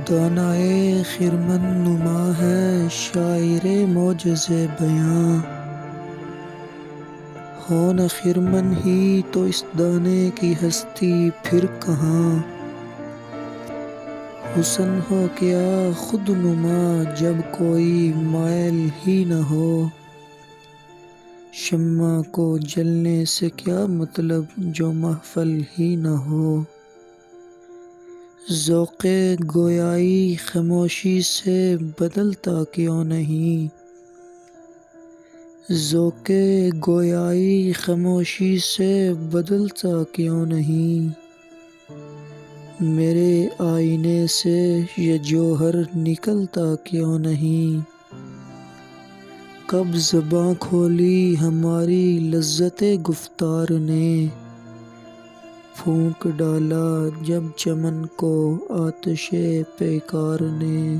دانائے خرمن نما ہے شاعر معجز بیاں، ہو نہ خرمن ہی تو اس دانے کی ہستی پھر کہاں؟ حسن ہو کیا خود نما جب کوئی مائل ہی نہ ہو، شمع کو جلنے سے کیا مطلب جو محفل ہی نہ ہو۔ ذوق گویائی خاموشی سے بدلتا کیوں نہیں، ذوق گویائی خاموشی سے بدلتا کیوں نہیں، میرے آئینے سے یہ جوہر نکلتا کیوں نہیں۔ کب زباں کھولی ہماری لذت گفتار نے، پھونک ڈالا جب چمن کو آتش پیکار نے۔